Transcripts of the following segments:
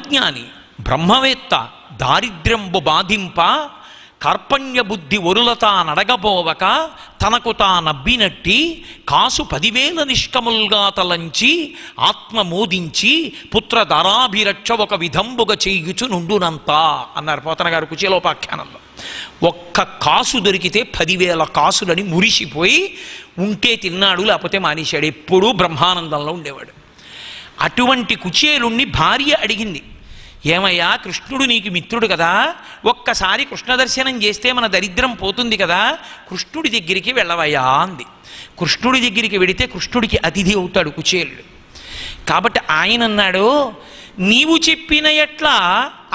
జ్ఞాని బ్రహ్మవేత్త దారిద్ర్యంబు బాధింప కార్పణ్య బుద్ధి ఒరులత నడగబోవక తనకు తానబ్బినట్టి కాసు 10,000 నిష్కముల్గా తలంచి ఆత్మ మోదించి పుత్ర ధరాభిరక్ష ఒక విధంబుగా చేయుచు నుండునంత అన్నారు పోతన గారు కుచేలోపాఖ్యానంలో. ఒక్క కాసు దొరికితే 10,000 కాసులని మురిసిపోయి ఉంటే తిన్నాడు, లేకపోతే మానేశాడు. ఎప్పుడూ బ్రహ్మానందంలో ఉండేవాడు. అటువంటి కుచేలుణ్ణి భార్య అడిగింది, ఏమయ్యా కృష్ణుడు నీకు మిత్రుడు కదా, ఒక్కసారి కృష్ణ దర్శనం చేస్తే మన దరిద్రం పోతుంది కదా, కృష్ణుడి దగ్గరికి వెళ్ళవయ్యా అంది. కృష్ణుడి దగ్గరికి వెడితే కృష్ణుడికి అతిథి అవుతాడు కుచేలుడు. కాబట్టి ఆయన అన్నాడు, నీవు చెప్పిన ఎట్లా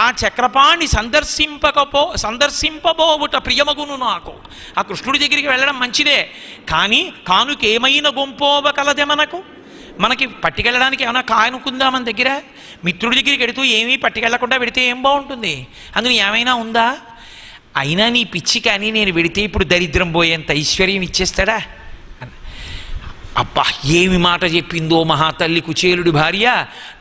ఆ చక్రపాణి సందర్శింపబోవుట ప్రియమగును నాకు. ఆ కృష్ణుడి దగ్గరికి వెళ్ళడం మంచిదే, కానీ కానుకేమైనా గొంపోవ కలదే మనకి పట్టుకెళ్ళడానికి ఏమైనా కానుకుందా మన దగ్గర? మిత్రుడి దగ్గరికి వెడుతూ ఏమీ పట్టుకెళ్లకుండా వెడితే ఏం బాగుంటుంది? అందులో ఏమైనా ఉందా? అయినా నీ పిచ్చి, కానీ నేను వెడితే ఇప్పుడు దరిద్రం పోయేంత ఐశ్వర్యం ఇచ్చేస్తాడా? అబ్బా ఏమి మాట చెప్పిందో మహాతల్లి కుచేలుడి భార్య.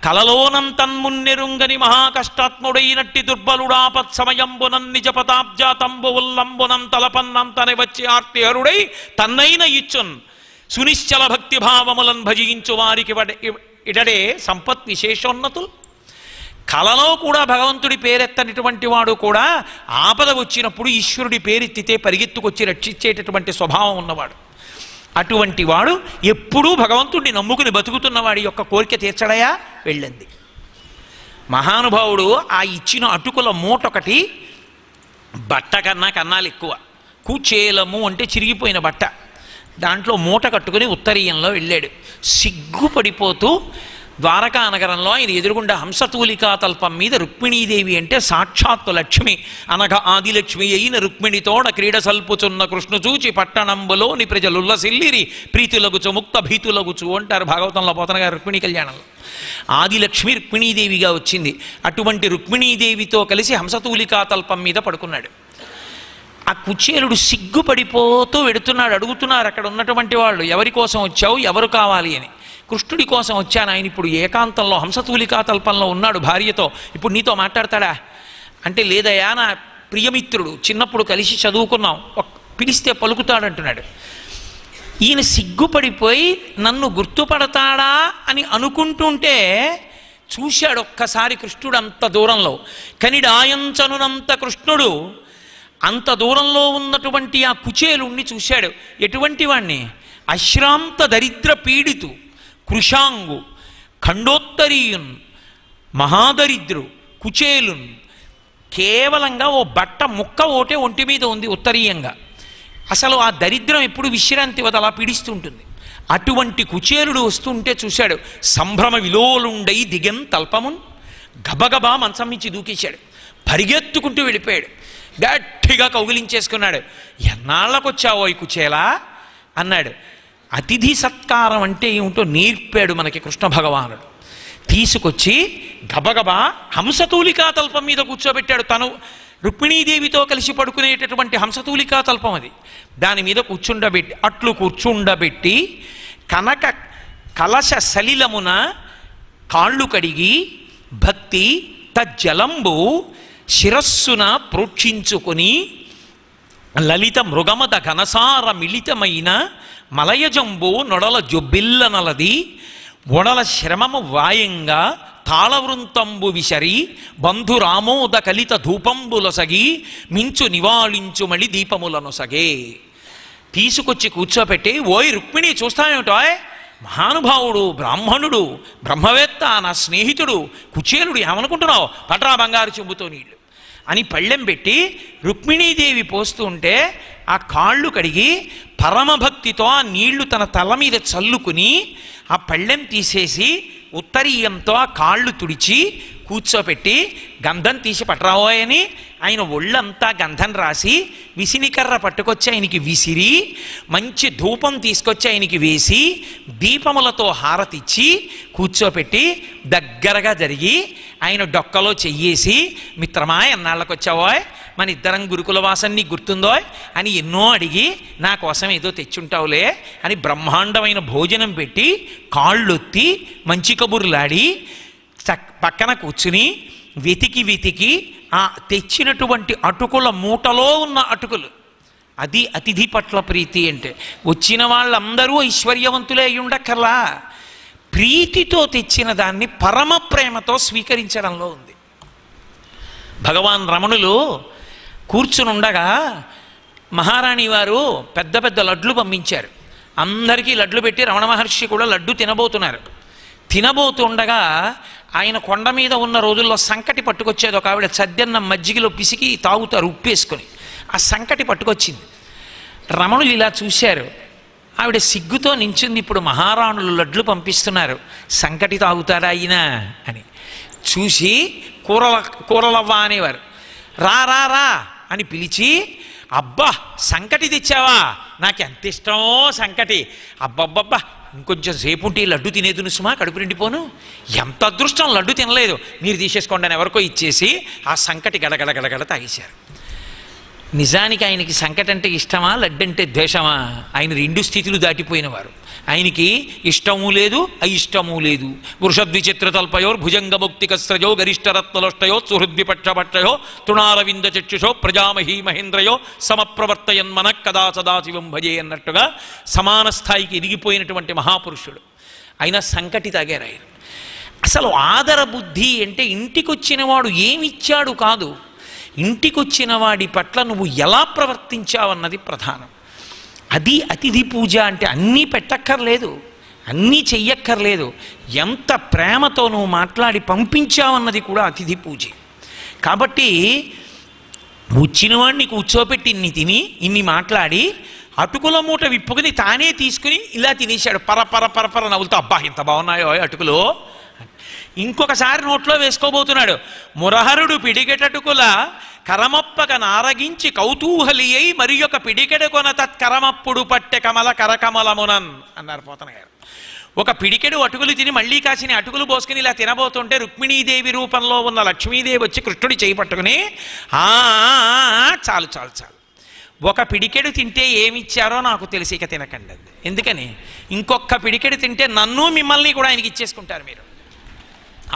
కలలోనంతన్మున్నెరుంగని మహాకష్టాత్ముడైనట్టి దుర్బలుడాపత్ సమయంబునం నిజపతాబ్జాతంబు ఉల్లంబునం తలపన్నంతని వచ్చి ఆర్తిహరుడై తన్నైన ఇచ్చున్ సునిశ్చల భక్తి భావములను భజించు వారికి ఇడడే సంపత్ విశేషోన్నతులు. కలలో కూడా భగవంతుడి పేరెత్తనటువంటి వాడు కూడా ఆపద వచ్చినప్పుడు ఈశ్వరుడి పేరెత్తితే పరిగెత్తుకొచ్చి రక్షించేటటువంటి స్వభావం ఉన్నవాడు. అటువంటి వాడు ఎప్పుడూ భగవంతుడిని నమ్ముకుని బతుకుతున్నవాడి యొక్క కోరిక తీర్చడయా వెళ్ళింది. మహానుభావుడు ఆ ఇచ్చిన అటుకుల మూటొకటి బట్ట కన్నా కన్నాలు ఎక్కువ. కుచేలము అంటే చిరిగిపోయిన బట్ట, దాంట్లో మూట కట్టుకుని ఉత్తరీయంలో వెళ్ళాడు. సిగ్గుపడిపోతూ ద్వారకా నగరంలో ఆయన ఎదురుగుండా హంసతూలికా తల్పం మీద రుక్మిణీదేవి అంటే సాక్షాత్తు లక్ష్మి అనగా ఆదిలక్ష్మి అయిన రుక్మిణితోడ క్రీడ సల్పుచున్న కృష్ణు చూచి పట్టణంబులోని ప్రజలుల్లసిల్లిరి ప్రీతులగుచు ముక్త భీతులగుచు అంటారు భాగవతంలో పోతన గారు రుక్మిణీ కళ్యాణంలో. ఆదిలక్ష్మి రుక్మిణీదేవిగా వచ్చింది. అటువంటి రుక్మిణీదేవితో కలిసి హంసతూలికా తల్పం మీద పడుకున్నాడు. ఆ కుచేలుడు సిగ్గుపడిపోతూ వెడుతున్నాడు. అడుగుతున్నారు అక్కడ ఉన్నటువంటి వాళ్ళు, ఎవరి కోసం వచ్చావు, ఎవరు కావాలి అని. కృష్ణుడి కోసం వచ్చాను, ఆయన ఇప్పుడు ఏకాంతంలో హంసతూలికా తల్పంలో ఉన్నాడు భార్యతో, ఇప్పుడు నీతో మాట్లాడతాడా అంటే, లేదయా నా ప్రియమిత్రుడు, చిన్నప్పుడు కలిసి చదువుకున్నాం, పిలిస్తే పలుకుతాడంటున్నాడు. ఈయన సిగ్గుపడిపోయి నన్ను గుర్తుపడతాడా అని అనుకుంటుంటే చూశాడు ఒక్కసారి కృష్ణుడు అంత దూరంలో. కనిడాయంచనునంత కృష్ణుడు అంత దూరంలో ఉన్నటువంటి ఆ కుచేలుణ్ణి చూశాడు. ఎటువంటి వాణ్ణి? అశ్రాంత దరిద్ర పీడితు కృషాంగు ఖండోత్తరీయున్ మహాదరిద్రు కుచేలున్. కేవలంగా ఓ బట్ట ముక్క ఓటే ఒంటి మీద ఉంది ఉత్తరీయంగా. అసలు ఆ దరిద్రం ఎప్పుడు విశ్రాంతి వద అలా పీడిస్తుంటుంది. అటువంటి కుచేలుడు వస్తుంటే చూశాడు. సంభ్రమ విలోలుండై దిగం తల్పమున్, గబగబా మంచం నుంచి దూకేశాడు, పరిగెత్తుకుంటూ వెళ్ళిపోయాడు. గట్టిగా కౌగిలించేసుకున్నాడు. ఎన్నాళ్ళకొచ్చావో ఈ కుచేలా అన్నాడు. అతిథి సత్కారం అంటే ఏమిటో నేర్పాడు మనకి కృష్ణ భగవానుడు. తీసుకొచ్చి గబగబా హంసతూలికా తల్పం మీద కూర్చోబెట్టాడు. తను రుక్మిణీదేవితో కలిసి పడుకునేటటువంటి హంసతూలికా తల్పం అది. దాని మీద కూర్చుండబెట్టి కనక కలశ సలిలమున కాళ్ళు కడిగి భక్తి తజ్జలంబు శిరస్సున ప్రోక్షించుకొని లలిత మృగమద ఘనసార మిళితమైన మలయజంబు నొడల జొబ్బిల్ల నలది ఒడల శ్రమము వాయంగా తాళవృంతంబు విసరి బంధురామోద కలిత ధూపంబులొసగి మించు నివాళించు మళ్ళీ దీపములనొసగే. తీసుకొచ్చి కూర్చోపెట్టి, ఓయ్ రుక్మిణి చూస్తామేమిటో, మహానుభావుడు బ్రాహ్మణుడు బ్రహ్మవేత్త నా స్నేహితుడు కుచేలుడు, ఏమనుకుంటున్నావు, పట్రా బంగారు చెంబుతో నీళ్ళు అని పళ్ళెం పెట్టి రుక్మిణీదేవి పోస్తూ ఉంటే ఆ కాళ్ళు కడిగి పరమభక్తితో ఆ నీళ్లు తన తల మీద చల్లుకుని ఆ పళ్ళెం తీసేసి ఉత్తరీయంతో ఆ కాళ్ళు తుడిచి కూర్చోపెట్టి గంధం తీసి పట్టరావోయని ఆయన ఒళ్ళంతా గంధం రాసి విసినికర్ర పట్టుకొచ్చి ఆయనకి విసిరి మంచి ధూపం తీసుకొచ్చి ఆయనకి వేసి దీపములతో హారతిచ్చి కూర్చోపెట్టి దగ్గరగా జరిగి ఆయన డొక్కలో చెయ్యేసి, మిత్రమా ఎన్నాళ్ళకు వచ్చావోయ్, మన ఇద్దరం గురుకుల వాసన్ని గుర్తుందో అని ఎన్నో అడిగి నా కోసం ఏదో తెచ్చుంటావులే అని బ్రహ్మాండమైన భోజనం పెట్టి కాళ్ళొత్తి మంచి కబుర్లాడి పక్కన కూర్చుని వెతికి వెతికి ఆ తెచ్చినటువంటి అటుకుల మూటలో ఉన్న అటుకులు, అది అతిథి పట్ల ప్రీతి అంటే. వచ్చిన వాళ్ళందరూ ఐశ్వర్యవంతులే అయి ఉండక్కర్లా, ప్రీతితో తెచ్చిన దాన్ని పరమ ప్రేమతో స్వీకరించడంలో ఉంది. భగవాన్ రమణులు కూర్చునుండగా మహారాణి వారు పెద్ద పెద్ద లడ్లు పంపించారు. అందరికీ లడ్లు పెట్టి రమణ మహర్షి కూడా లడ్డు తినబోతున్నారు. తినబోతుండగా ఆయన కొండ మీద ఉన్న రోజుల్లో సంకటి పట్టుకొచ్చేది ఒక ఆవిడ, సద్దెన్న మజ్జిగలో పిసికి తాగుతారు ఉప్పేసుకొని. ఆ సంకటి పట్టుకొచ్చింది. రమణులు ఇలా చూశారు. ఆవిడ సిగ్గుతో నించుంది. ఇప్పుడు మహారాణులు లడ్లు పంపిస్తున్నారు, సంకటి తాగుతారా అయినా అని చూసి కూరలవ్వా అనేవారు. రా రా రా అని పిలిచి, అబ్బా సంకటి తెచ్చావా, నాకు ఎంత ఇష్టమో సంకటి, అబ్బబ్బబ్బా ఇంకొంచెం సేపు ఉంటే లడ్డు తినేది సుమా, కడుపు నిండిపోను, ఎంత అదృష్టం లడ్డు తినలేదు, మీరు తీసేసుకోండి అని ఎవరికో ఇచ్చేసి ఆ సంకటి గడగడ గడగడ తాగేశారు. నిజానికి ఆయనకి సంకటి అంటే ఇష్టమా, లడ్డు అంటే ద్వేషమా? ఆయన రెండు స్థితులు దాటిపోయినవారు. ఆయనకి ఇష్టమూ లేదు, అయిష్టమూ లేదు. వృషద్విచిత్రతల్పయో భుజంగముక్తికస్రజో గరిష్టరత్నలోష్టయో సుహృద్విపక్షపక్షయో తృణారవింద చక్షుషో ప్రజామహీ మహేంద్రయో సమప్రవర్తయన్మన కదా సదాశివం భజే అన్నట్టుగా సమాన స్థాయికి ఎదిగిపోయినటువంటి మహాపురుషుడు. అయినా సంకటి తాగారు ఆయన. అసలు ఆదర బుద్ధి అంటే ఇంటికొచ్చిన వాడు ఏమిచ్చాడు కాదు, ఇంటికొచ్చిన వాడి పట్ల నువ్వు ఎలా ప్రవర్తించావన్నది ప్రధానం. అది అతిథి పూజ అంటే. అన్నీ పెట్టక్కర్లేదు, అన్నీ చెయ్యక్కర్లేదు, ఎంత ప్రేమతో నువ్వు మాట్లాడి పంపించావన్నది కూడా అతిథి పూజ. కాబట్టి వచ్చిన వాడిని కూర్చోపెట్టి ఇన్ని తిని ఇన్ని మాట్లాడి అటుకుల మూట విప్పుకుని తానే తీసుకుని ఇలా తినేశాడు. పరపర పరపర నవ్వులుతా, అబ్బా ఇంత బాగున్నాయో అటుకులు. ఇంకొకసారి నోట్లో వేసుకోబోతున్నాడు. మురహరుడు పిడికెటటుకుల కరమప్పక నారగించి కౌతూహలి అయి మరి ఒక పిడికెడు కొన తత్కరమప్పుడు పట్టె కమల కరకమలమునన్ అన్నారు పోతన గారు. ఒక పిడికెడు అటుకులు తిని మళ్ళీ కాసిన అటుకులు పోసుకుని ఇలా తినబోతుంటే రుక్మిణీదేవి రూపంలో ఉన్న లక్ష్మీదేవి వచ్చి కృష్ణుడి చేయి పట్టుకుని చాలు చాలు చాలు, ఒక పిడికెడు తింటే ఏమిచ్చారో నాకు తెలిసి ఇక తినకండి. ఎందుకని ఇంకొక పిడికెడు తింటే నన్ను మిమ్మల్ని కూడా ఆయనకి ఇచ్చేసుకుంటారు మీరు.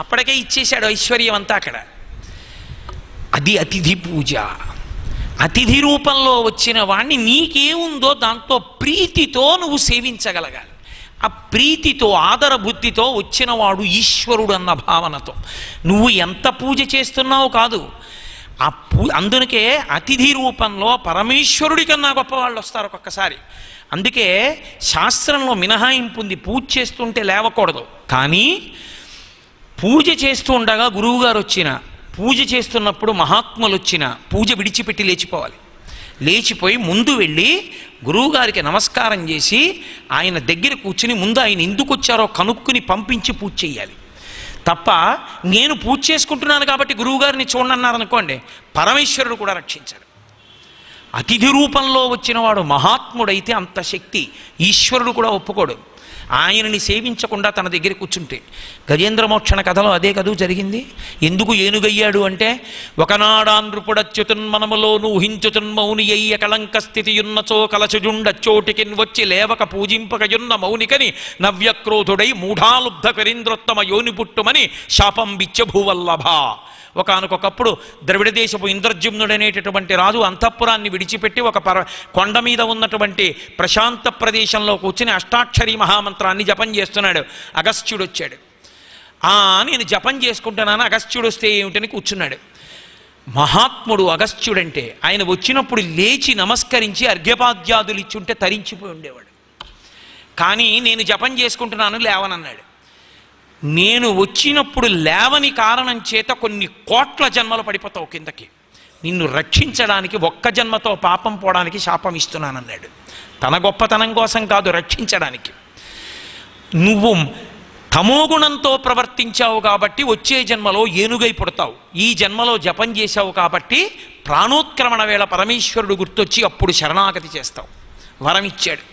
అప్పటికే ఇచ్చేశాడు ఐశ్వర్యం అంతా అక్కడ. అది అతిథి పూజ. అతిథి రూపంలో వచ్చిన వాణ్ణి నీకేముందో దాంతో ప్రీతితో నువ్వు సేవించగలగాలి. ఆ ప్రీతితో ఆదర బుద్ధితో వచ్చినవాడు ఈశ్వరుడు అన్న భావనతో నువ్వు ఎంత పూజ చేస్తున్నావు కాదు. ఆ అందుకే అతిథి రూపంలో పరమేశ్వరుడి కన్నా గొప్పవాళ్ళు వస్తారు ఒక్కొక్కసారి. అందుకే శాస్త్రంలో మినహాయింపు ఉంది, పూజ చేస్తుంటే లేవకూడదు. కానీ పూజ చేస్తూ ఉండగా గురువుగారు వచ్చిన, పూజ చేస్తున్నప్పుడు మహాత్ములు వచ్చిన పూజ విడిచిపెట్టి లేచిపోవాలి. లేచిపోయి ముందు వెళ్ళి గురువుగారికి నమస్కారం చేసి ఆయన దగ్గర కూర్చుని ముందు ఆయన ఎందుకు వచ్చారో కనుక్కుని పంపించి పూజ చేయాలి తప్ప, నేను పూజ చేసుకుంటున్నాను కాబట్టి గురువుగారిని చూడనన్నారనుకోండి, పరమేశ్వరుడు కూడా రక్షించాడు. అతిథి రూపంలో వచ్చినవాడు మహాత్ముడైతే అంత శక్తి ఈశ్వరుడు కూడా ఒప్పుకోడు. ఆయనని సేవించకుండా తన దగ్గర కూర్చుంటే. గజేంద్రమోక్షణ కథలో అదే కదూ జరిగింది. ఎందుకు ఏనుగయ్యాడు అంటే, ఒకనాడానృపుడచ్యుతున్మనములో ఊహించుతున్మౌని అయ్య కళంక స్థితియున్నచో కలచుజుండచ్చోటికిన్ వచ్చి లేవక పూజింపకయున్న మౌనికని నవ్యక్రోధుడై మూఢాలుబ్ధ కరీంద్రోత్తమ యోని పుట్టుమని శాపం బిచ్చభూవల్లభ. ఒకనకొకప్పుడు ద్రవిడ దేశపు ఇంద్రజుమ్నుడనేటటువంటి రాజు అంతఃపురాన్ని విడిచిపెట్టి ఒక కొండ మీద ఉన్నటువంటి ప్రశాంత ప్రదేశంలో కూర్చుని అష్టాక్షరి మహామంత్రాన్ని జపం చేస్తున్నాడు. అగస్త్యుడు వచ్చాడు. నేను జపం చేసుకుంటున్నాను, అగస్త్యుడు వస్తే ఏమిటని కూర్చున్నాడు. మహాత్ముడు అగస్త్యుడంటే ఆయన వచ్చినప్పుడు లేచి నమస్కరించి అర్ఘ్యపాద్యాదులు ఇచ్చుంటే తరించిపోయి ఉండేవాడు. కానీ నేను జపం చేసుకుంటున్నాను లేవనన్నాడు. నేను వచ్చినప్పుడు లేవని కారణం చేత కొన్ని కోట్ల జన్మలు పడిపోతావు కిందకి, నిన్ను రక్షించడానికి ఒక్క జన్మతో పాపం పోవడానికి శాపం ఇస్తున్నానన్నాడు. తన గొప్పతనం కోసం కాదు, రక్షించడానికి. నువ్వు తమోగుణంతో ప్రవర్తించావు కాబట్టి వచ్చే జన్మలో ఏనుగై పుడతావు, ఈ జన్మలో జపం చేశావు కాబట్టి ప్రాణోత్క్రమణ వేళ పరమేశ్వరుడు గుర్తొచ్చి అప్పుడు శరణాగతి చేస్తావు, వరం ఇచ్చాడు.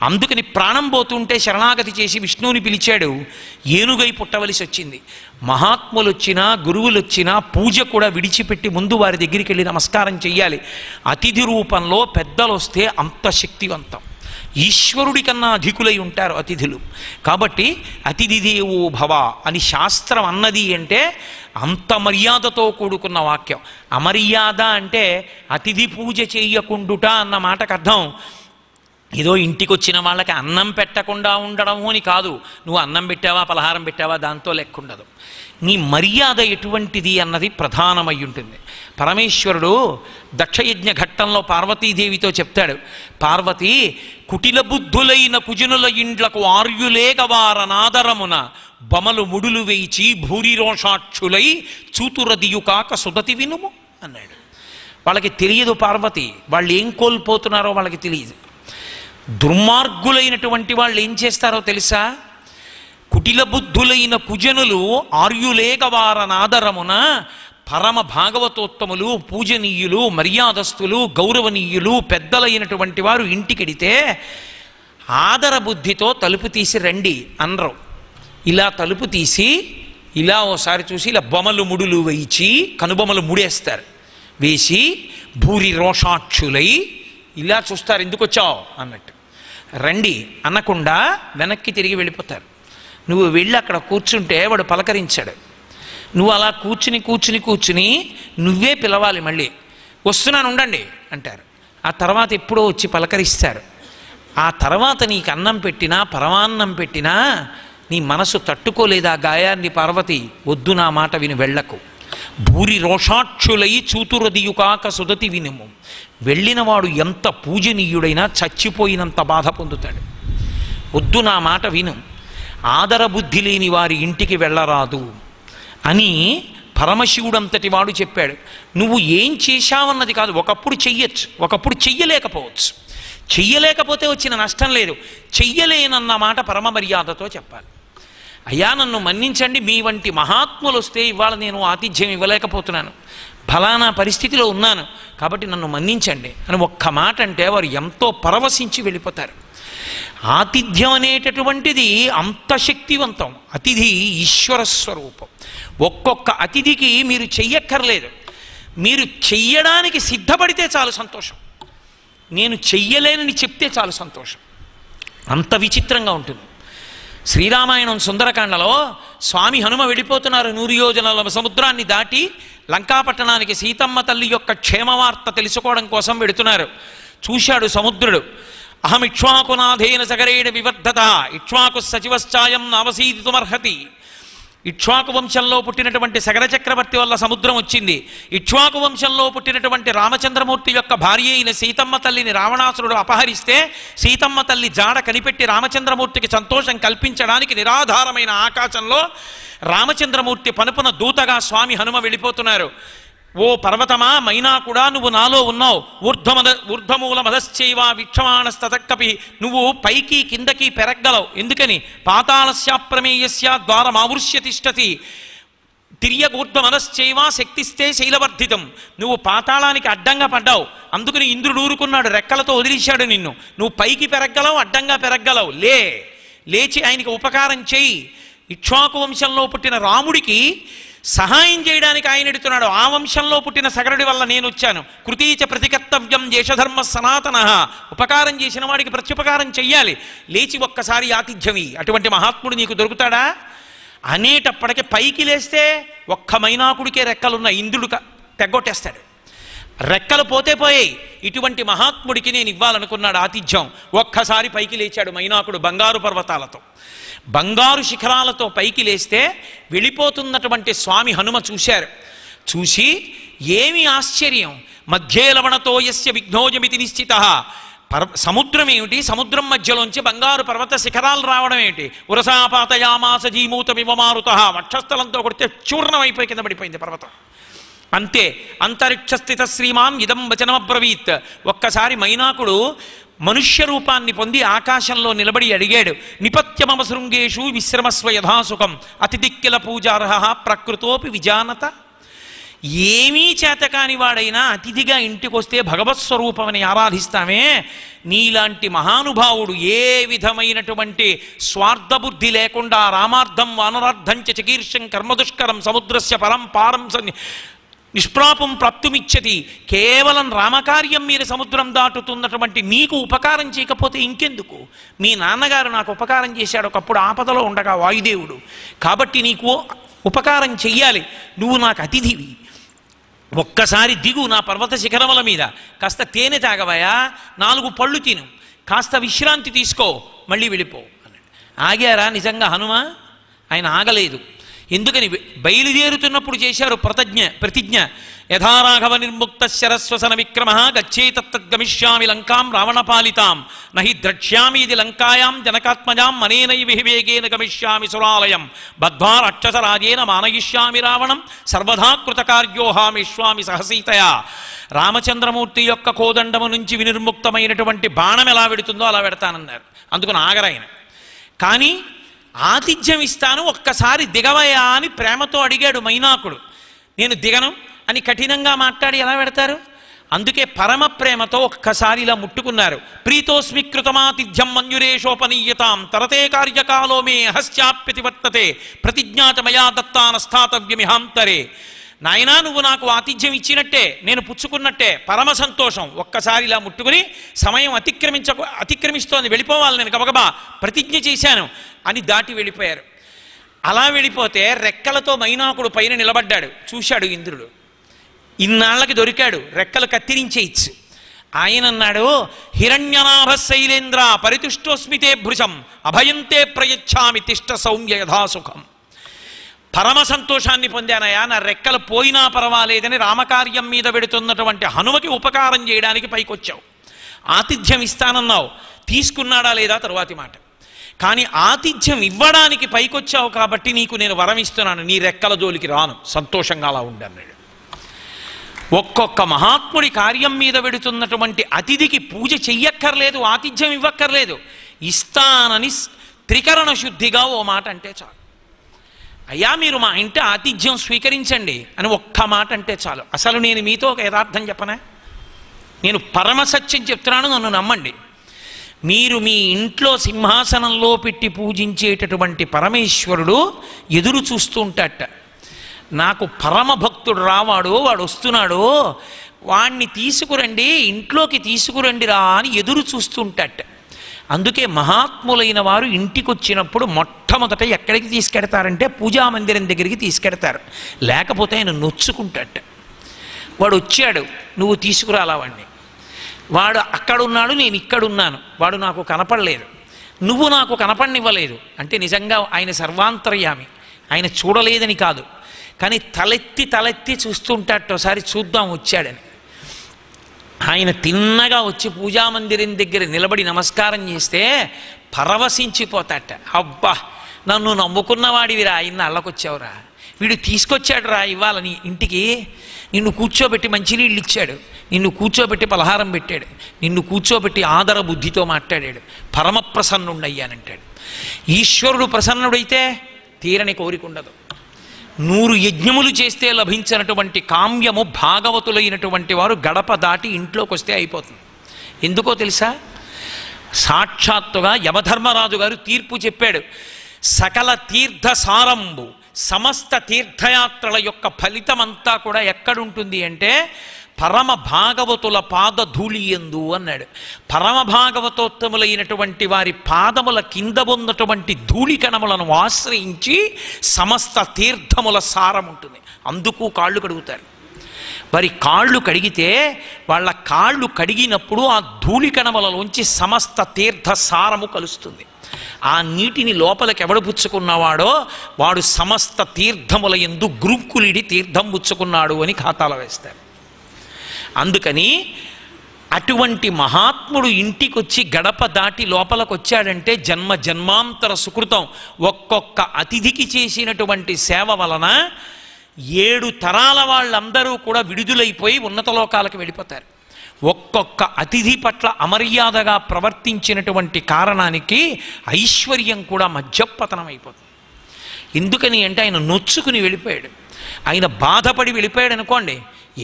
అందుకని ప్రాణం పోతుంటే శరణాగతి చేసి విష్ణువుని పిలిచాడు, ఏనుగై పుట్టవలసి వచ్చింది. మహాత్ములు వచ్చినా గురువులు వచ్చినా పూజ కూడా విడిచిపెట్టి ముందు వారి దగ్గరికి వెళ్ళి నమస్కారం చెయ్యాలి. అతిథి రూపంలో పెద్దలు వస్తే అంత శక్తివంతం, ఈశ్వరుడి కన్నా అధికులై ఉంటారు అతిథులు. కాబట్టి అతిథి దేవో భవ అని శాస్త్రం అన్నది అంటే అంత మర్యాదతో కూడుకున్న వాక్యం. అమర్యాద అంటే అతిథి పూజ చెయ్యకుండుట అన్న మాటకు అర్థం ఏదో ఇంటికి వచ్చిన వాళ్ళకి అన్నం పెట్టకుండా ఉండడము అని కాదు. నువ్వు అన్నం పెట్టావా పలహారం పెట్టావా దాంతో లెక్కుండదు. నీ మర్యాద ఎటువంటిది అన్నది ప్రధానమై ఉంటుంది. పరమేశ్వరుడు దక్షయజ్ఞ ఘట్టంలో పార్వతీదేవితో చెప్తాడు, పార్వతి కుటిల బుద్ధులైన కుజనుల ఇండ్లకు ఆర్యులేగవారనాదరమున బమలు ముడులు వేయిచి భూరిరోషాక్షులై చూతురదియుకాక సుదతి వినుము అన్నాడు. వాళ్ళకి తెలియదు పార్వతి, వాళ్ళు ఏం కోల్పోతున్నారో వాళ్ళకి తెలియదు. దుర్మార్గులైనటువంటి వాళ్ళు ఏం చేస్తారో తెలుసా? కుటిల బుద్ధులైన కుజనులు ఆర్యులేగవారనాదరమున పరమ భాగవతోత్తములు, పూజనీయులు, మర్యాదస్తులు, గౌరవనీయులు, పెద్దలైనటువంటి వారు ఇంటికెడితే ఆదర బుద్ధితో తలుపు తీసి రండి అనరు. ఇలా తలుపు తీసి ఇలా ఓసారి చూసి ఇలా బొమ్మలు ముడులు వేయించి కనుబొమ్మలు ముడేస్తారు. వేసి భూరి రోషాక్షులై ఇలా చూస్తారు, ఎందుకు వచ్చావు అన్నట్టు. రండి అనకుండా వెనక్కి తిరిగి వెళ్ళిపోతారు. నువ్వు వెళ్ళి అక్కడ కూర్చుంటే వాడు పలకరించాడు. నువ్వు అలా కూర్చుని కూర్చుని కూర్చుని నువ్వే పిలవాలి, మళ్ళీ వస్తున్నాను ఉండండి అంటారు. ఆ తర్వాత ఎప్పుడో వచ్చి పలకరిస్తారు. ఆ తర్వాత నీకు అన్నం పెట్టినా పరమాన్నం పెట్టినా నీ మనసు తట్టుకోలేదా గాయాన్ని పార్వతి, వద్దు నా మాట విని వెళ్ళకు. భూరి రోషాక్షులై చూతురదియుకాక సుదతి వినుము. వెళ్ళినవాడు ఎంత పూజనీయుడైనా చచ్చిపోయినంత బాధ పొందుతాడు. వద్దు నా మాట విను, ఆదర బుద్ధి లేని వారి ఇంటికి వెళ్ళరాదు అని పరమశివుడంతటి వాడు చెప్పాడు. నువ్వు ఏం చేశావన్నది కాదు, ఒకప్పుడు చెయ్యొచ్చు, ఒకప్పుడు చెయ్యలేకపోవచ్చు. చెయ్యలేకపోతే వచ్చిన నష్టం లేదు, చెయ్యలేనన్న మాట పరమ మర్యాదతో చెప్పాలి. అయ్యా నన్ను మన్నించండి, మీ వంటి మహాత్ములు వస్తే ఇవాళ నేను ఆతిథ్యం ఇవ్వలేకపోతున్నాను, ఫలానా పరిస్థితిలో ఉన్నాను కాబట్టి నన్ను మన్నించండి అని ఒక్క మాట అంటే వారు ఎంతో పరవశించి వెళ్ళిపోతారు. ఆతిథ్యం అనేటటువంటిది అంత శక్తివంతం. అతిథి ఈశ్వర స్వరూపం. ఒక్కొక్క అతిథికి మీరు చెయ్యక్కర్లేదు, మీరు చెయ్యడానికి సిద్ధపడితే చాలు సంతోషం. నేను చెయ్యలేనని చెప్తే చాలు సంతోషం. అంత విచిత్రంగా ఉంటుంది. శ్రీరామాయణం సుందరకాండలో స్వామి హనుమ వెళ్ళిపోతున్నారు 100 యోజనాల సముద్రాన్ని దాటి లంకాపట్టణానికి సీతమ్మ తల్లి యొక్క క్షేమవార్త తెలుసుకోవడం కోసం వెడుతున్నారు. చూశాడు సముద్రుడు. అహం ఇక్ష్వాకునాథేన సగరేణ వివర్ధత ఇక్ష్వాకు సచివశ్చాయం నావసీదితుమర్హతి. ఇక్ష్వాకు వంశంలో పుట్టినటువంటి సగర చక్రవర్తి వల్ల సముద్రం వచ్చింది. ఇక్ష్వాకు వంశంలో పుట్టినటువంటి రామచంద్రమూర్తి యొక్క భార్య అయిన సీతమ్మ తల్లిని రావణాసురుడు అపహరిస్తే సీతమ్మ తల్లి జాడ కనిపెట్టి రామచంద్రమూర్తికి సంతోషం కల్పించడానికి నిరాధారమైన ఆకాశంలో రామచంద్రమూర్తి పనుపున దూతగా స్వామి హనుమ వెళ్ళిపోతున్నారు. ఓ పర్వతమా మైనా కూడా నువ్వు నాలో ఉన్నావు. ఊర్ధ్వమూల మదశ్చైవ వీక్షమాణస్తతక్కపి. నువ్వు పైకి కిందకి పెరగలవు. ఎందుకని? పాతాళస్యాప్రమేయస్య ద్వారమావృష్య తిష్టతి. తిర్యగూర్ధ్వమనశ్చైవ శక్తిస్తే శైలవర్ధితం. నువ్వు పాతాళానికి అడ్డంగా పడ్డావు, అందుకని ఇంద్రుడు ఊరుకున్నాడు, రెక్కలతో వదిలేశాడు నిన్ను. నువ్వు పైకి పెరగలవు, అడ్డంగా పెరగలవు. లేచి ఆయనకి ఉపకారం చేయి. ఇక్ష్వాకు వంశంలో పుట్టిన రాముడికి సహాయం చేయడానికి ఆయన ఎడుతున్నాడు. ఆ వంశంలో పుట్టిన సగరుడి వల్ల నేను వచ్చాను. కృతీచ ప్రతికర్తవ్యం దేశధర్మ సనాతన. ఉపకారం చేసిన వాడికి ప్రత్యుపకారం చెయ్యాలి. లేచి ఒక్కసారి ఆతిథ్యమి. అటువంటి మహాత్ముడు నీకు దొరుకుతాడా అనేటప్పటికీ పైకి లేస్తే ఒక్క మైనాకుడికే రెక్కలున్న ఇంద్రుడు తెగ్గొట్టేస్తాడు. రెక్కలు పోతే పోయాయి. ఇటువంటి మహాత్ముడికి నేను ఇవ్వాలనుకున్నాడు ఆతిథ్యం. ఒక్కసారి పైకి లేచాడు మైనాకుడు బంగారు పర్వతాలతో, బంగారు శిఖరాలతో పైకి లేస్తే వెళ్ళిపోతున్నటువంటి స్వామి హనుమ చూశారు. చూసి ఏమి ఆశ్చర్యం, మధ్యే లవణతో యస్య విఘ్నోజమితి నిశ్చిత. సముద్రం ఏమిటి, సముద్రం మధ్యలోంచి బంగారు పర్వత శిఖరాలు రావడం ఏమిటి? ఉరసాపాతయామాస జీమూతమివ మారుతః. వక్షస్థలంతో కొడితే చూర్ణం అయిపోయి కింద పడిపోయింది పర్వతం. అంతే. అంతరిక్షస్థిత శ్రీమాన్ ఇదం వచనమబ్రవీత్. ఒక్కసారి మైనాకుడు మనుష్య రూపాన్ని పొంది ఆకాశంలో నిలబడి అడిగాడు, నిపత్యమమ శృంగేషు విశ్రమస్వ యథాసుఖం అతిథిక్కిల పూజార్హ ప్రకృతోపి విజానత. ఏమీ చేతకాని వాడైనా అతిథిగా ఇంటికొస్తే భగవత్స్వరూపమని ఆరాధిస్తామే. నీలాంటి మహానుభావుడు ఏ విధమైనటువంటి స్వార్థబుద్ధి లేకుండా రామార్థం వానరార్థం చ చికీర్షం కర్మదుష్కరం సముద్రస్య పరం పారం నిష్ప్రాపం ప్రాప్తుమిచ్చతి. కేవలం రామకార్యం మీరు సముద్రం దాటుతున్నటువంటి నీకు ఉపకారం చేయకపోతే ఇంకెందుకు? మీ నాన్నగారు నాకు ఉపకారం చేశాడు ఒకప్పుడు ఆపదలో ఉండగా వాయుదేవుడు. కాబట్టి నీకు ఉపకారం చెయ్యాలి, నువ్వు నాకు అతిథివి, ఒక్కసారి దిగు నా పర్వత శిఖరముల మీద, కాస్త తేనె తాగవయా, 4 పళ్ళు తిను, కాస్త విశ్రాంతి తీసుకో, మళ్ళీ వెళ్ళిపో అన్నాడు. ఆగారా నిజంగా హనుమ? ఆయన ఆగలేదు. ఎందుకని? బయలుదేరుతున్నప్పుడు చేశారు ప్రతిజ్ఞ. యథారాఘవ నిర్ముక్త శరస్వసన విక్రమ గచ్చేతద్గమిష్యామి లంకాం రావణపాలితాం నహి ద్రక్ష్యామి ఇది లంకాయాం జనకాత్మజాం మనేనైవ వేగేన గమిష్యామి సురాలయం బద్ధ్వా రాక్షసరాజేన మానయిష్యామి రావణం సర్వదా కృతకార్యోహామిష్వామి సహసీతయా. రామచంద్రమూర్తి యొక్క కోదండము నుంచి వినిర్ముక్తమైనటువంటి బాణం ఎలా వెడుతుందో అలా వెడతానన్నారు. అందుకని ఆగరాయన. కానీ ఆతిథ్యం ఇస్తాను, ఒక్కసారి దిగవయా అని ప్రేమతో అడిగాడు మైనాకుడు. నేను దిగను అని కఠినంగా మాట్లాడి ఎలా పెడతారు? అందుకే పరమ ప్రేమతో ఒక్కసారి ఇలా ముట్టుకున్నారు. ప్రీతోస్మి కృతమాతిథ్యం మంజురేషోపనీయతాం తరతే కార్యకాలో మే హస్యాప్యతివర్తతే ప్రతిజ్ఞాత మయా దత్తానస్థాతవ్యమిహాంతరే. నాయనా, నువ్వు నాకు ఆతిథ్యం ఇచ్చినట్టే, నేను పుచ్చుకున్నట్టే, పరమ సంతోషం. ఒక్కసారి ఇలా ముట్టుకుని సమయం అతిక్రమిస్తోంది, వెళ్ళిపోవాలి, నేను గబగబా ప్రతిజ్ఞ చేశాను అని దాటి వెళ్ళిపోయారు. అలా వెళ్ళిపోతే రెక్కలతో మైనాకుడు పైన నిలబడ్డాడు. చూశాడు ఇంద్రుడు, ఇన్నాళ్ళకి దొరికాడు, రెక్కలు కత్తిరించేయచ్చు. ఆయన అన్నాడు, హిరణ్యనాభ శైలేంద్ర పరితుష్టోస్మితే భృశం అభయంతే ప్రయచ్ఛామి తిష్ట సౌమ్య యథాసుఖం. పరమ సంతోషాన్ని పొందానయా, నా రెక్కలు పోయినా పర్వాలేదని రామకార్యం మీద పెడుతున్నటువంటి హనుమకి ఉపకారం చేయడానికి పైకొచ్చావు. ఆతిథ్యం ఇస్తానన్నావు, తీసుకున్నాడా లేదా తరువాతి మాట. కానీ ఆతిథ్యం ఇవ్వడానికి పైకొచ్చావు కాబట్టి నీకు నేను వరం ఇస్తున్నాను, నీ రెక్కల జోలికి రాను, సంతోషంగా అలా ఉండన్నాడు. ఒక్కొక్క మహాత్ముడి కార్యం మీద పెడుతున్నటువంటి అతిథికి పూజ చెయ్యక్కర్లేదు, ఆతిథ్యం ఇవ్వక్కర్లేదు, ఇస్తానని త్రికరణ శుద్ధిగా ఓ మాట అంటే చాలు. అయ్యా మీరు మా ఇంటి ఆతిథ్యం స్వీకరించండి అని ఒక్క మాట అంటే చాలు. అసలు నేను మీతో ఒక యథార్థం చెప్పనా? నేను పరమసత్యం చెప్తున్నాను, నన్ను నమ్మండి. మీరు మీ ఇంట్లో సింహాసనంలో పెట్టి పూజించేటటువంటి పరమేశ్వరుడు ఎదురు చూస్తూ ఉంటాడట. నాకు పరమ భక్తుడు రావాడు, వాడు వస్తున్నాడు, వాణ్ణి తీసుకురండి, ఇంట్లోకి తీసుకురండిరా అని ఎదురు చూస్తూ ఉంటాడట. అందుకే మహాత్ములైన వారు ఇంటికి వచ్చినప్పుడు మొట్టమొదట ఎక్కడికి తీసుకెడతారంటే పూజామందిరం దగ్గరికి తీసుకెడతారు. లేకపోతే ఆయన నొచ్చుకుంటాడట. వాడు వచ్చాడు, నువ్వు తీసుకురాలా వాడిని, వాడు అక్కడున్నాడు, నేను ఇక్కడున్నాను, వాడు నాకు కనపడలేదు, నువ్వు నాకు కనపడనివ్వలేదు అంటే నిజంగా ఆయన సర్వాంతర్యామి, ఆయన చూడలేదని కాదు, కానీ తలెత్తి చూస్తుంటాడు. ఒకసారి చూద్దాం వచ్చాడని. ఆయన తిన్నగా వచ్చి పూజామందిరం దగ్గర నిలబడి నమస్కారం చేస్తే పరవశించిపోతాట. అబ్బా, నన్ను నమ్ముకున్నవాడివిరా, ఆయన అల్లకొచ్చావురా, వీడు తీసుకొచ్చాడు రా ఇవాళ నీ ఇంటికి, నిన్ను కూర్చోబెట్టి మంచినీళ్ళు ఇచ్చాడు, నిన్ను కూర్చోబెట్టి పలహారం పెట్టాడు, నిన్ను కూర్చోబెట్టి ఆదర బుద్ధితో మాట్లాడాడు, పరమ ప్రసన్నుండయ్యానంటాడు. ఈశ్వరుడు ప్రసన్నుడైతే తీరని కోరిక ఉండదు. 100 యజ్ఞములు చేస్తే లభించినటువంటి కామ్యము భాగవతులైనటువంటి వారు గడప దాటి ఇంట్లోకి వస్తే అయిపోతుంది. ఎందుకో తెలుసా? సాక్షాత్తుగా యమధర్మరాజు గారు తీర్పు చెప్పాడు. సకల తీర్థ సారంబు సమస్త తీర్థయాత్రల యొక్క ఫలితమంతా కూడా ఎక్కడుంటుంది అంటే పరమ భాగవతుల పాదధూళియందు అన్నాడు. పరమ భాగవతోత్తములైనటువంటి వారి పాదముల కింద ఉన్నటువంటి ధూళికణములను ఆశ్రయించి సమస్త తీర్థముల సారం ఉంటుంది. అందుకు కాళ్ళు కడుగుతారు. వారి కాళ్ళు కడిగితే వాళ్ళ కాళ్ళు కడిగినప్పుడు ఆ ధూళికణములలోంచి సమస్త తీర్థ సారము కలుస్తుంది. ఆ నీటిని లోపలికి ఎవడు పుచ్చుకున్నవాడో వాడు సమస్త తీర్థముల యందు గ్రుక్కులిడి తీర్థం పుచ్చుకున్నాడు అని ఖాతాలో వేస్తారు. అందుకని అటువంటి మహాత్ముడు ఇంటికొచ్చి గడప దాటి లోపలికి వచ్చాడంటే జన్మ జన్మాంతర సుకృతం. ఒక్కొక్క అతిథికి చేసినటువంటి సేవ వలన 7 తరాల వాళ్ళందరూ కూడా విడుదలైపోయి ఉన్నత లోకాలకు వెళ్ళిపోతారు. ఒక్కొక్క అతిథి పట్ల అమర్యాదగా ప్రవర్తించినటువంటి కారణానికి ఐశ్వర్యం కూడా మధ్యపతనం అయిపోతుంది. ఎందుకని అంటే ఆయన నొచ్చుకుని వెళ్ళిపోయాడు, ఆయన బాధపడి వెళ్ళిపోయాడు అనుకోండి,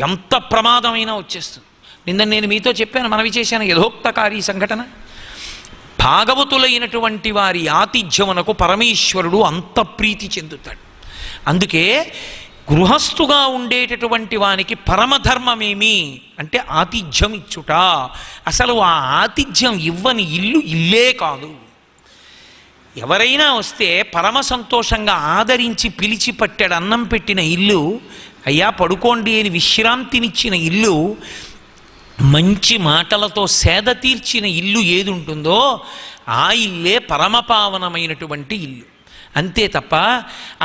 ఎంత ప్రమాదమైనా వచ్చేస్తుంది. నిన్న నేను మీతో చెప్పాను, మనవి చేశాను యథోక్తకారి సంఘటన. భాగవతులైనటువంటి వారి ఆతిథ్యమునకు పరమేశ్వరుడు అంత ప్రీతి చెందుతాడు. అందుకే గృహస్థుగా ఉండేటటువంటి వానికి పరమధర్మమేమి అంటే ఆతిథ్యం ఇచ్చుట. అసలు ఆ ఆతిథ్యం ఇవ్వని ఇల్లు ఇల్లే కాదు. ఎవరైనా వస్తే పరమ సంతోషంగా ఆదరించి పిలిచి పట్టాడు అన్నం పెట్టిన ఇల్లు, అయ్యా పడుకోండి అని విశ్రాంతినిచ్చిన ఇల్లు, మంచి మాటలతో సేద తీర్చిన ఇల్లు ఏది ఉంటుందో ఆ ఇల్లే పరమపావనమైనటువంటి ఇల్లు. అంతే తప్ప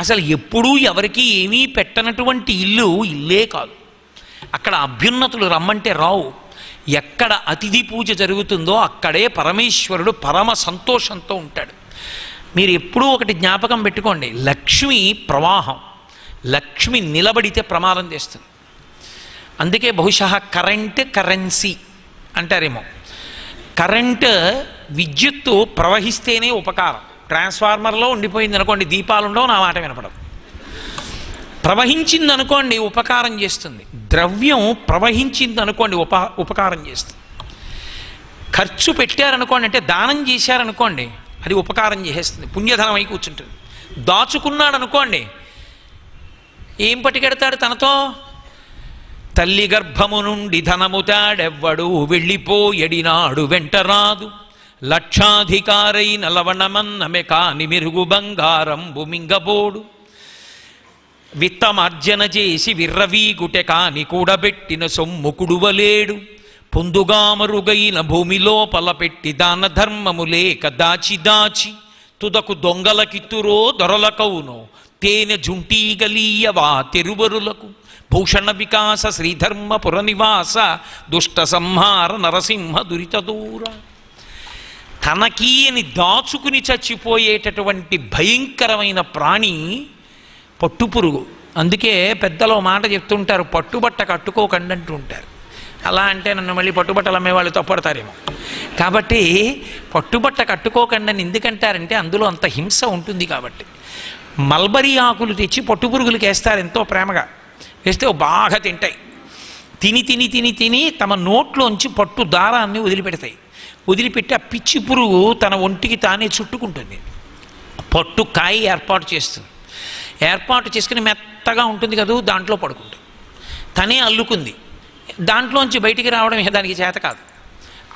అసలు ఎప్పుడూ ఎవరికి ఏమీ పెట్టనటువంటి ఇల్లు ఇల్లే కాదు. అక్కడ అభ్యున్నతులు రమ్మంటే రావు. ఎక్కడ అతిథి పూజ జరుగుతుందో అక్కడే పరమేశ్వరుడు పరమ సంతోషంతో ఉంటాడు. మీరు ఎప్పుడూ ఒకటి జ్ఞాపకం పెట్టుకోండి, లక్ష్మి ప్రవాహం, లక్ష్మి నిలబడితే ప్రమాదం చేస్తుంది. అందుకే బహుశా కరెన్సీ అంటారేమో. కరెంటు విద్యుత్తు ప్రవహిస్తేనే ఉపకారం. ట్రాన్స్ఫార్మర్లో ఉండిపోయింది అనుకోండి, దీపాలు ఉండవు, నా మాట వినపడదు. ప్రవహించింది అనుకోండి ఉపకారం చేస్తుంది. ద్రవ్యం ప్రవహించింది అనుకోండి ఉపకారం చేస్తుంది. ఖర్చు పెట్టారనుకోండి, అంటే దానం చేశారనుకోండి, అది ఉపకారం చేసేస్తుంది, పుణ్యధనం అయి కూర్చుంటుంది. దాచుకున్నాడు అనుకోండి, ఏం పట్టుకెడతాడు తనతో? తల్లి గర్భము నుండి ధనము తాడెవ్వడు వెళ్ళిపోయడినాడు వెంటరాదు, లక్షాధికారైన లవణమన్నమె కాని మెరుగు బంగారంబు మింగబోడు, విత్తమార్జన చేసి విర్రవీగుటె కాని కూడబెట్టిన సొమ్ము కుడువలేడు, పొందుగా మరుగైన భూమి లోపల పెట్టి దాన ధర్మము లేక దాచి దాచి, తుదకు దొంగలకిత్తురో దొరలకవునో తేనె జుంటీగలీయవా తెరువరులకు, భూషణ వికాస శ్రీధర్మ పురనివాస దుష్ట సంహార నరసింహ దురిత దూర. తనకి అని దాచుకుని చచ్చిపోయేటటువంటి భయంకరమైన ప్రాణి పట్టుపురుగు. అందుకే పెద్దలో మాట చెప్తుంటారు, పట్టుబట్ట కట్టుకోకండి అంటూ ఉంటారు. అలా అంటే నన్ను మళ్ళీ పట్టుబట్టలు అమ్మేవాళ్ళు తప్పడతారేమో. కాబట్టి పట్టుబట్ట కట్టుకోకండి అని ఎందుకంటారంటే అందులో అంత హింస ఉంటుంది కాబట్టి. మల్బరీ ఆకులు తెచ్చి పట్టుపురుగులకి వేస్తారు ఎంతో ప్రేమగా, వేస్తే బాగా తింటాయి. తిని తిని తిని తిని తమ నోట్లోంచి పట్టు దారాన్ని వదిలిపెడతాయి. వదిలిపెట్టి ఆ పిచ్చి పురుగు తన ఒంటికి తానే చుట్టుకుంటుంది, పట్టు కాయ ఏర్పాటు చేస్తుంది. ఏర్పాటు చేసుకుని మెత్తగా ఉంటుంది కదా, దాంట్లో పడుకుంటుంది. తనే అల్లుకుంది, దాంట్లోంచి బయటికి రావడం దానికి చేత కాదు.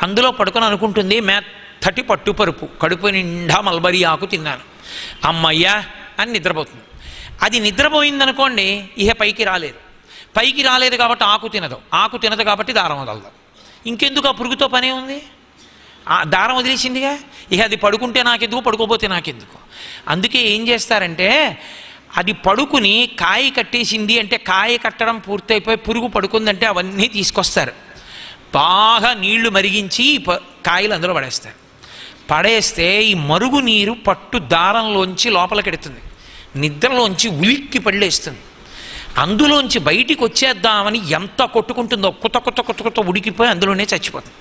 అందులో పడుకొని అనుకుంటుంది, మెత్తటి పట్టుపరుపు, కడుపు నిండా మల్బరీ ఆకు తిన్నాను, అమ్మయ్యా అని నిద్రపోతుంది. అది నిద్రపోయిందనుకోండి, ఇహ పైకి రాలేదు. పైకి రాలేదు కాబట్టి ఆకు తినదు కాబట్టి దారం వదలదు. ఇంకెందుకు ఆ పురుగుతో పనే ఉంది? ఆ దారం వదిలేసిందిగా, ఇక అది పడుకుంటే నాకెందుకు, పడుకోపోతే నాకెందుకు. అందుకే ఏం చేస్తారంటే, అది పడుకుని కాయ కట్టేసింది అంటే, కాయ కట్టడం పూర్తయిపోయి పురుగు పడుకుందంటే అవన్నీ తీసుకొస్తారు, బాగా నీళ్లు మరిగించి కాయలు అందులో పడేస్తారు. పడేస్తే ఈ మరుగు నీరు పట్టు దారంలోంచి లోపలికెడుతుంది, నిద్రలోంచి ఉలిక్కి పళ్ళేస్తుంది. అందులోంచి బయటికి వచ్చేద్దామని ఎంత కొట్టుకుంటుందో కొత్త ఉడికిపోయి అందులోనే చచ్చిపోతుంది.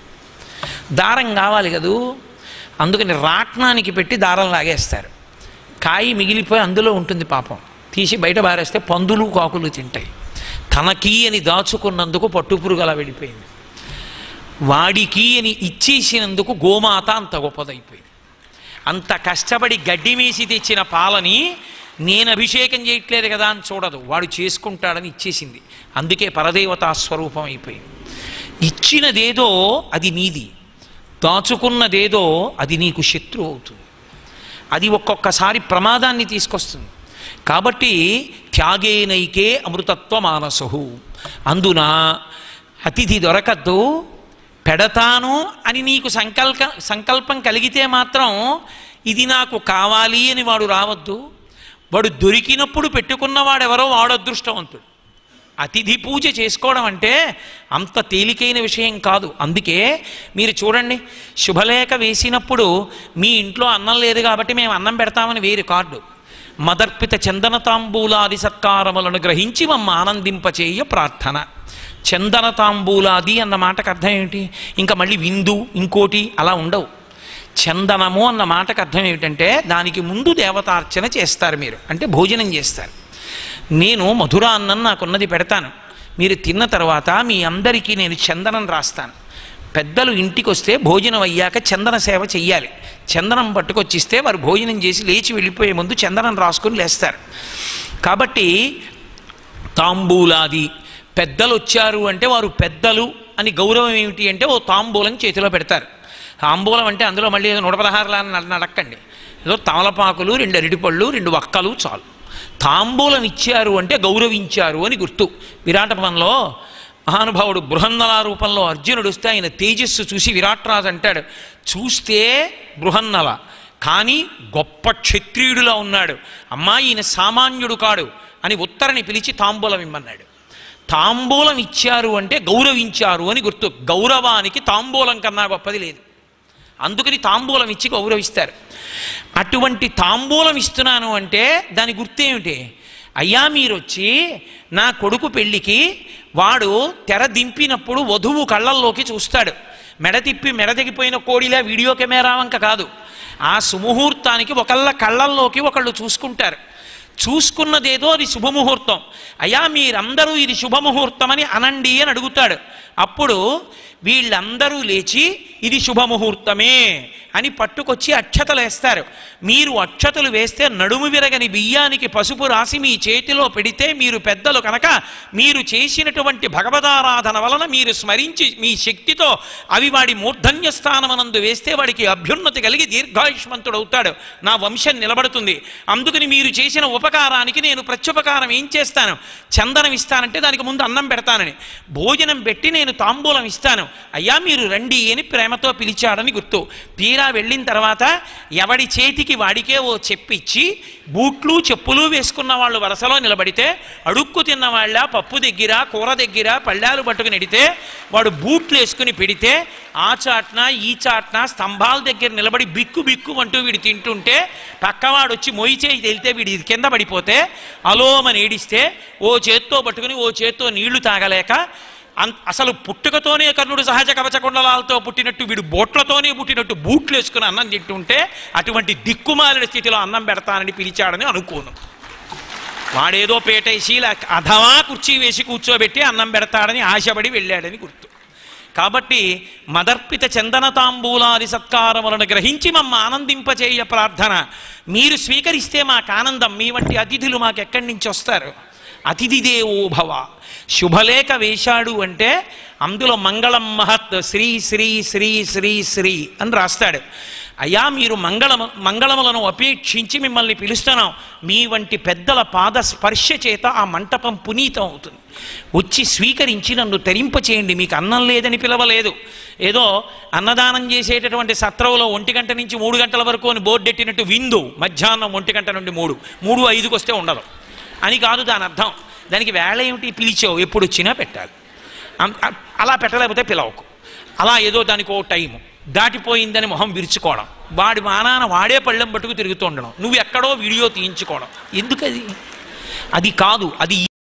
దారం కావాలి కదూ, అందుకని రాట్నానికి పెట్టి దారం లాగేస్తారు. కాయ మిగిలిపోయి అందులో ఉంటుంది, పాపం తీసి బయట బారేస్తే పందులు కాకులు తింటాయి. తనకి అని దాచుకున్నందుకు పట్టుపురుగు అలా వెళ్ళిపోయింది. వాడికి అని ఇచ్చేసినందుకు గోమాత అంత గొప్పదైపోయింది. అంత కష్టపడి గడ్డి మేసి తెచ్చిన పాలని నేను అభిషేకం చేయట్లేదు కదా అని చూడదు, వాడు చేసుకుంటాడని ఇచ్చేసింది. అందుకే పరదేవతా స్వరూపం అయిపోయింది. ఇచ్చినదేదో అది నీది, దాచుకున్నదేదో అది నీకు శత్రువు అవుతుంది. అది ఒక్కొక్కసారి ప్రమాదాన్ని తీసుకొస్తుంది. కాబట్టి త్యాగేనైకే అమృతత్వ మానసహు. అందున అతిథి దొరకద్దు, పెడతాను అని నీకు సంకల్పం కలిగితే మాత్రం ఇది నాకు కావాలి అని వాడు రావద్దు. వాడు దొరికినప్పుడు పెట్టుకున్నవాడెవరో వాడు అదృష్టవంతుడు. అతిథి పూజ చేసుకోవడం అంటే అంత తేలికైన విషయం కాదు. అందుకే మీరు చూడండి, శుభలేఖ వేసినప్పుడు మీ ఇంట్లో అన్నం లేదు కాబట్టి మేము అన్నం పెడతామని వేరు కార్డు, మదర్పిత చందన తాంబూలాది సత్కారములను గ్రహించి మమ్మ ఆనందింపచేయ ప్రార్థన. చందన తాంబూలాది అన్న మాటకు అర్థం ఏమిటి? ఇంకా మళ్ళీ విందు ఇంకోటి అలా ఉండవు. చందనము అన్న మాటకు అర్థం ఏమిటంటే దానికి ముందు దేవతార్చన చేస్తారు మీరు, అంటే భోజనం చేస్తారు. నేను మధుర అన్నం నాకున్నది పెడతాను, మీరు తిన్న తర్వాత మీ అందరికీ నేను చందనం రాస్తాను. పెద్దలు ఇంటికి వస్తే భోజనం అయ్యాక చందన సేవ చెయ్యాలి. చందనం పట్టుకొచ్చిస్తే వారు భోజనం చేసి లేచి వెళ్ళిపోయే ముందు చందనం రాసుకుని లేస్తారు. కాబట్టి తాంబూలాది, పెద్దలు వచ్చారు అంటే వారు పెద్దలు అని గౌరవం ఏమిటి అంటే ఓ తాంబూలం చేతిలో పెడతారు. తాంబూలం అంటే అందులో మళ్ళీ 116 నడక్కండి, ఏదో తమలపాకులు 2 అరటిపళ్ళు 2 వక్కలు చాలు. తాంబూలం ఇచ్చారు అంటే గౌరవించారు అని గుర్తు. విరాటపంలో మహానుభావుడు బృహన్నల రూపంలో అర్జునుడు వస్తే ఆయన తేజస్సు చూసి విరాట్రాజు అంటాడు, చూస్తే బృహన్నల కానీ గొప్ప క్షత్రియుడిలా ఉన్నాడు, అమ్మా ఈయన సామాన్యుడు కాడు అని ఉత్తరని పిలిచి తాంబూలం ఇమ్మన్నాడు. తాంబూలం ఇచ్చారు అంటే గౌరవించారు అని గుర్తు. గౌరవానికి తాంబూలం కన్నా గొప్పది లేదు. అందుకని తాంబూలం ఇచ్చి గౌరవిస్తారు. అటువంటి తాంబూలం ఇస్తున్నాను అంటే దాని గుర్తేమిటి? అయ్యా మీరు వచ్చి నా కొడుకు పెళ్ళికి వాడు తెర దింపినప్పుడు వధువు కళ్ళల్లోకి చూస్తాడు. మెడ తిప్పి మెడ తెగిపోయిన కోడిలా వీడియో కెమెరా వంక కాదు. ఆ సుముహూర్తానికి ఒకళ్ళ కళ్ళల్లోకి ఒకళ్ళు చూసుకుంటారు. చూసుకున్నదేదో అది శుభముహూర్తం. అయ్యా మీరందరూ ఇది శుభముహూర్తం అని అనండి అని అడుగుతాడు. అప్పుడు వీళ్ళందరూ లేచి ఇది శుభముహూర్తమే అని పట్టుకొచ్చి అక్షతలు వేస్తారు. మీరు అక్షతలు వేస్తే నడుము విరగని బియ్యానికి పసుపు రాసి మీ చేతిలో పెడితే మీరు పెద్దలు కనుక మీరు చేసినటువంటి భగవదారాధన వలన మీరు స్మరించి మీ శక్తితో అవి వాడి మూర్ధన్య స్థానమనందు వేస్తే వాడికి అభ్యున్నతి కలిగి దీర్ఘాయుష్మంతుడవుతాడు, నా వంశం నిలబడుతుంది. అందుకని మీరు చేసిన ఉపకారానికి నేను ప్రత్యుపకారం ఏం చేస్తాను? చందనం ఇస్తానంటే దానికి ముందు అన్నం పెడతానని, భోజనం పెట్టి నేను తాంబూలం ఇస్తాను. అయ్యా మీరు రండి అని ప్రేమతో పిలిచాడని గుర్తు. తీరా వెళ్ళిన తర్వాత ఎవడి చేతికి వాడికే ఓ చెప్పిచ్చి బూట్లు చెప్పులు వేసుకున్న వాళ్ళు వరసలో నిలబడితే అడుక్కు తిన్న వాళ్ళ పప్పు దగ్గర కూర దగ్గర పళ్ళాలు పట్టుకుని ఎడితే వాడు బూట్లు వేసుకుని పెడితే ఆ చాట్న ఈ చాట్న స్తంభాల దగ్గర నిలబడి బిక్కు బిక్కు అంటూ వీడు తింటుంటే పక్కవాడు వచ్చి మొయ్యి చేయి తెలితే వీడి కింద పడిపోతే అలోమని ఏడిస్తే ఓ చేత్తో పట్టుకుని ఓ చేత్తో నీళ్లు తాగలేక అసలు పుట్టుకతోనే కర్ణుడు సహజ కవచకుండలాలతో పుట్టినట్టు వీడు బోట్లతోనే పుట్టినట్టు బూట్లు వేసుకుని అన్నం తింటుంటే అటువంటి దిక్కుమాలిన స్థితిలో అన్నం పెడతానని పిలిచాడని అనుకోను. వాడేదో పేటేసి అధవా కుర్చీ వేసి కూర్చోబెట్టి అన్నం పెడతాడని ఆశపడి వెళ్ళాడని గుర్తు. కాబట్టి మదర్పిత చందన తాంబూలాది సత్కారములను గ్రహించి మమ్మ ఆనందింపచేయ ప్రార్థన. మీరు స్వీకరిస్తే మాకు ఆనందం. మీ వంటి అతిథులు మాకెక్కడి నుంచి వస్తారు? అతిథి దేవో భవ. శుభలేఖ వేశాడు అంటే అందులో మంగళం మహత్ శ్రీ శ్రీ శ్రీ శ్రీ శ్రీ అని రాస్తాడు. అయ్యా మీరు మంగళములను అపేక్షించి మిమ్మల్ని పిలుస్తున్నాం. మీ వంటి పెద్దల పాద స్పర్శ చేత ఆ మంటపం పునీతం అవుతుంది. వచ్చి స్వీకరించి నన్ను తరింపచేయండి. మీకు అన్నం లేదని పిలవలేదు. ఏదో అన్నదానం చేసేటటువంటి సత్రంలో 1 గంట నుంచి 3 గంటల వరకు అని బోర్డెట్టినట్టు విందు మధ్యాహ్నం 1 గంట నుండి 3-5కి వస్తే ఉండదు అని కాదు దాని అర్థం. దానికి వేళ ఏమిటి? పిలిచావు ఎప్పుడు వచ్చినా పెట్టాలి. అలా పెట్టలేకపోతే పిలవకు. అలా ఏదో దానికి ఓ టైము దాటిపోయిందని మొహం విరుచుకోవడం, వాడి మానాన వాడే పళ్ళెం పట్టుకు తిరుగుతూ ఉండడం, నువ్వు ఎక్కడో వీడియో తీయించుకోవడం ఎందుకది? అది కాదు. అది